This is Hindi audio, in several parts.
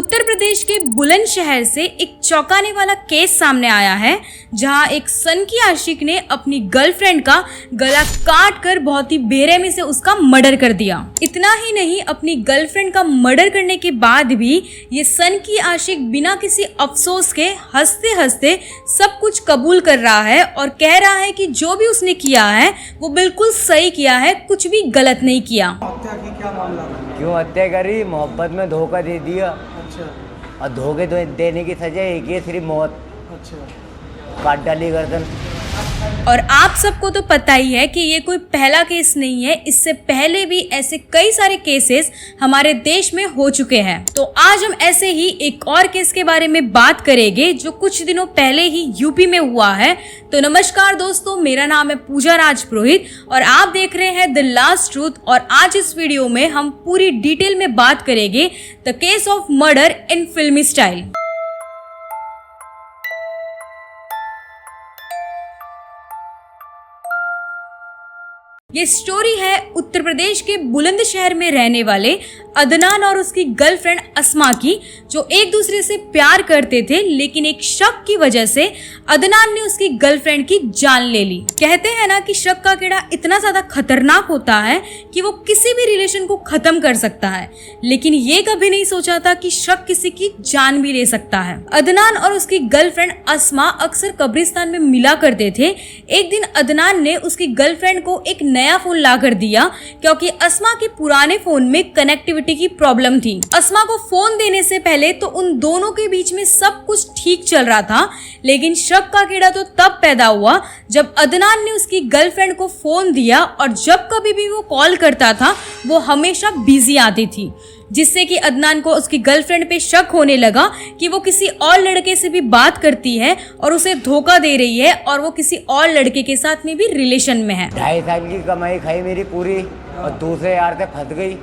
उत्तर प्रदेश के बुलंदशहर से एक चौंकाने वाला केस सामने आया है, जहां एक सन की आशिक ने अपनी गर्लफ्रेंड का गला काट कर बहुत ही बेरहमी से उसका मर्डर कर दिया। इतना ही नहीं, अपनी गर्लफ्रेंड का मर्डर करने के बाद भी ये सन की आशिक बिना किसी अफसोस के हंसते हंसते सब कुछ कबूल कर रहा है और कह रहा है कि जो भी उसने किया है वो बिल्कुल सही किया है, कुछ भी गलत नहीं किया। हत्या की क्या मामला था? क्यों हत्या करी? मोहब्बत में धोखा दे दिया। अच्छा और धोखे देने की सजा एक ही, सिर्फ मौत। अच्छा, काट डाली गर्दन। और आप सबको तो पता ही है कि ये कोई पहला केस नहीं है, इससे पहले भी ऐसे कई सारे केसेस हमारे देश में हो चुके हैं। तो आज हम ऐसे ही एक और केस के बारे में बात करेंगे जो कुछ दिनों पहले ही यूपी में हुआ है। तो नमस्कार दोस्तों, मेरा नाम है पूजा राजपुरोहित और आप देख रहे हैं द लास्ट ट्रूथ। और आज इस वीडियो में हम पूरी डिटेल में बात करेंगे द केस ऑफ मर्डर इन फिल्मी स्टाइल। ये स्टोरी है उत्तर प्रदेश के बुलंदशहर में रहने वाले अदनान और उसकी गर्लफ्रेंड अस्मा की, जो एक दूसरे से प्यार करते थे, लेकिन एक शक की वजह से अदनान ने उसकी गर्लफ्रेंड की जान ले ली। कहते हैं ना कि शक का कीड़ा इतना ज्यादा खतरनाक होता है कि वो किसी भी रिलेशन को खत्म कर सकता है, लेकिन ये कभी नहीं सोचा था कि शक किसी की जान भी ले सकता है। अदनान और उसकी गर्लफ्रेंड अस्मा अक्सर कब्रिस्तान में मिला करते थे। एक दिन अदनान ने उसकी गर्लफ्रेंड को एक नया फोन ला कर दिया क्योंकि अस्मा के पुराने फोन में कनेक्टिविटी की प्रॉब्लम थी। अस्मा को फोन देने से पहले तो उन दोनों के बीच में सब कुछ ठीक चल रहा था, लेकिन शक का कीड़ा तो तब पैदा हुआ जब अदनान ने उसकी गर्लफ्रेंड को फोन दिया और जब कभी भी वो कॉल करता था वो हमेशा बिजी आती थी, जिससे कि अदनान को उसकी गर्लफ्रेंड पे शक होने लगा कि वो किसी और लड़के से भी बात करती है और उसे धोखा दे रही है और वो किसी और लड़के के साथ में भी रिलेशन में है। 2.5 साल की कमाई खाई मेरी पूरी और दूसरे यार से फंस गई।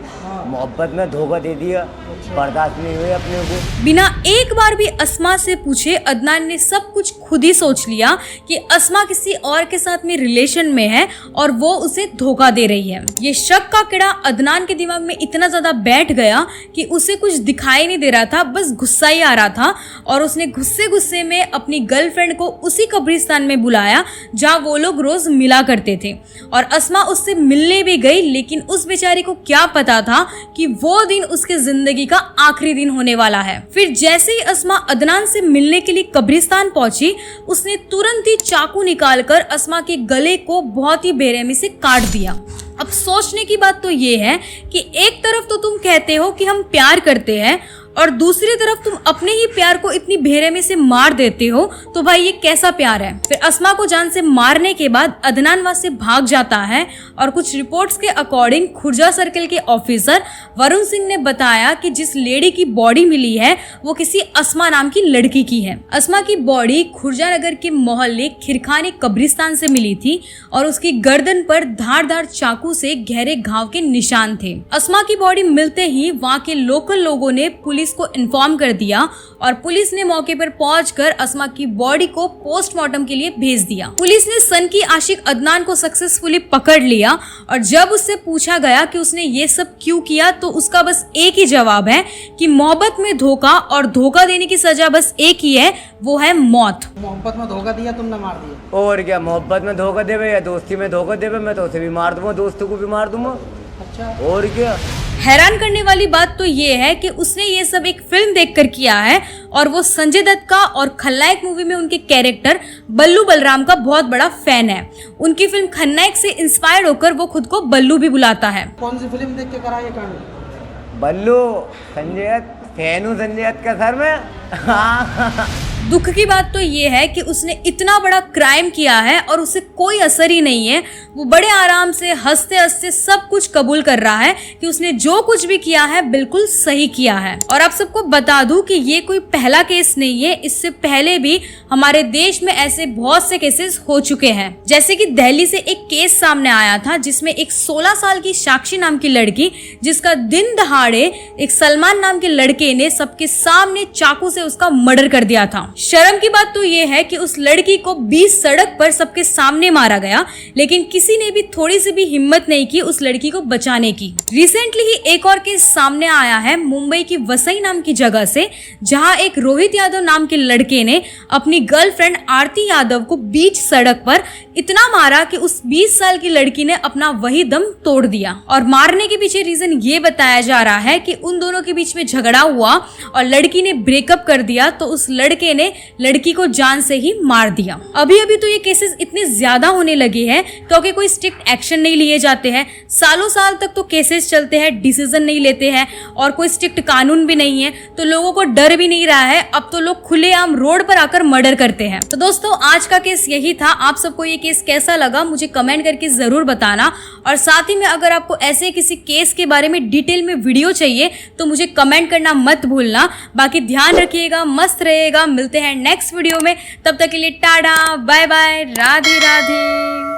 मोहब्बत में धोखा दे दिया, बर्दाश्त नहीं हुई अपने को। बिना एक बार भी अस्मा से पूछे अदनान ने सब कुछ खुद ही सोच लिया कि अस्मा किसी और के साथ में रिलेशन में है और वो उसे धोखा दे रही है। ये शक का कीड़ा अदनान के दिमाग में इतना ज्यादा बैठ गया कि उसे कुछ दिखाई नहीं दे रहा था, बस गुस्सा ही आ रहा था और उसने गुस्से में अपनी गर्लफ्रेंड को उसी कब्रिस्तान में बुलाया जहाँ वो लोग रोज मिला करते थे। और अस्मा उससे मिलने भी गई, लेकिन उस बेचारी को क्या पता था कि वो दिन उसके जिंदगी का आखिरी दिन होने वाला है। फिर जैसे ही अस्मा अदनान से मिलने के लिए कब्रिस्तान पहुंची, उसने तुरंत ही चाकू निकालकर अस्मा के गले को बहुत ही बेरहमी से काट दिया। अब सोचने की बात तो ये है कि एक तरफ तो तुम कहते हो कि हम प्यार करते हैं और दूसरी तरफ तुम अपने ही प्यार को इतनी बेरहमी से मार देते हो, तो भाई ये कैसा प्यार है। फिर अस्मा को जान से मारने के बाद अदनान वहां से भाग जाता है और कुछ रिपोर्ट्स के अकॉर्डिंग खुर्जा सर्कल के ऑफिसर वरुण सिंह ने बताया कि जिस लेडी की बॉडी मिली है वो किसी अस्मा नाम की लड़की की है। अस्मा की बॉडी खुर्जा नगर के मोहल्ले खिरखानी कब्रिस्तान से मिली थी और उसकी गर्दन पर धारदार चाकू से गहरे घाव के निशान थे। अस्मा की बॉडी मिलते ही वहाँ के लोकल लोगों ने पुलिस को इन्फॉर्म कर दिया और पुलिस ने मौके पर पहुंचकर अस्मा की बॉडी को पोस्टमार्टम के लिए भेज दिया। पुलिस ने सन की आशिक अदनान को सक्सेसफुली पकड़ लिया और जब उससे पूछा गया कि उसने ये सब क्यों किया, तो उसका बस एक ही जवाब है कि मोहब्बत में धोखा, और धोखा देने की सजा बस एक ही है, वो है मौत। मोहब्बत में धोखा दिया, तुमने मार दिया। और क्या, मोहब्बत में धोखा देवे या दोस्ती में धोखा देवे, मैं तो उसे भी मार दूंगा, दोस्तों को भी मार दूंगा। अच्छा, और क्या। हैरान करने वाली बात तो ये है कि उसने ये सब एक फिल्म देखकर किया है और वो संजय दत्त का और खलनायक मूवी में उनके कैरेक्टर बल्लू बलराम का बहुत बड़ा फैन है। उनकी फिल्म खलनायक से इंस्पायर्ड होकर वो खुद को बल्लू भी बुलाता है। कौन सी फिल्म देख के करा ये कांड? बल्लू संजय दत्त, फैन हूँ संजय दत्त का सर में। दुख की बात तो ये है कि उसने इतना बड़ा क्राइम किया है और उसे कोई असर ही नहीं है। वो बड़े आराम से हंसते हंसते सब कुछ कबूल कर रहा है कि उसने जो कुछ भी किया है बिल्कुल सही किया है। और आप सबको बता दूं कि ये कोई पहला केस नहीं है, इससे पहले भी हमारे देश में ऐसे बहुत से केसेस हो चुके हैं। जैसे कि दिल्ली से एक केस सामने आया था जिसमें एक 16 साल की साक्षी नाम की लड़की, जिसका दिन दहाड़े एक सलमान नाम के लड़के ने सबके सामने चाकू से उसका मर्डर कर दिया था। शर्म की बात तो ये है कि उस लड़की को 20 सड़क पर सबके सामने मारा गया, लेकिन किसी ने भी थोड़ी सी भी हिम्मत नहीं की उस लड़की को बचाने की। रिसेंटली ही एक और केस सामने आया है मुंबई की वसई नाम की जगह से, जहां एक रोहित यादव नाम के लड़के ने अपनी गर्लफ्रेंड आरती यादव को बीच सड़क पर इतना मारा कि उस 20 साल की लड़की ने अपना वही दम तोड़ दिया। और मारने के पीछे रीजन ये बताया जा रहा है कि उन दोनों के बीच में झगड़ा हुआ और लड़की ने ब्रेकअप कर दिया, तो उस लड़के ने लड़की को जान से ही मार दिया। अभी अभी तो ये केसेस इतने ज्यादा होने लगे हैं क्योंकि कोई स्ट्रिक्ट एक्शन नहीं लिए जाते हैं। सालों साल तक तो केसेस चलते हैं, डिसीजन नहीं लेते हैं और कोई स्ट्रिक्ट कानून भी नहीं है, तो लोगों को डर भी नहीं रहा है। अब तो लोग खुलेआम रोड पर आकर मर्डर करते हैं। तो दोस्तों, आज का केस यही था। आप सबको ये केस कैसा लगा मुझे कमेंट करके जरूर बताना, और साथ ही में अगर आपको ऐसे किसी केस के बारे में डिटेल में वीडियो चाहिए तो मुझे कमेंट करना मत भूलना। बाकी ध्यान रखिएगा, मस्त रहेगा। मिलते हैं नेक्स्ट वीडियो में, तब तक के लिए टाटा, बाय बाय, राधे राधे।